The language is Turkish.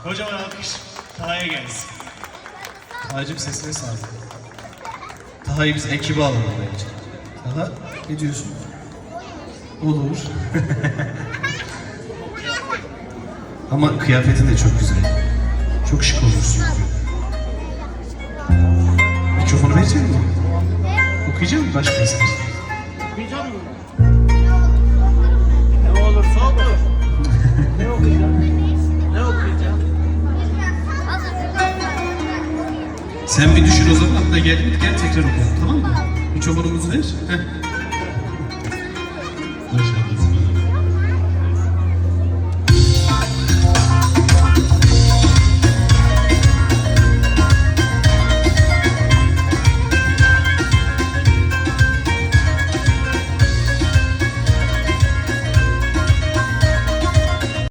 Kocaman alkış Taha'ya gelsin. Taha'cığım sesine sağlık. Taha'yı biz ekibe alalım bence. Taha ne diyorsun? Olur. Ama kıyafetin de çok güzel. Çok şık olursun. Mikrofonu verecek misin? Okuyacak mısın başka istersen? Okuyacak mısın? Ne olursa olur. Ne okuyacağım? Ne okuyacağım? Sen bir düşün o zaman da gel tekrar okuyalım, tamam mı? Mikrofonumuzu ver. Heh. Maşallah.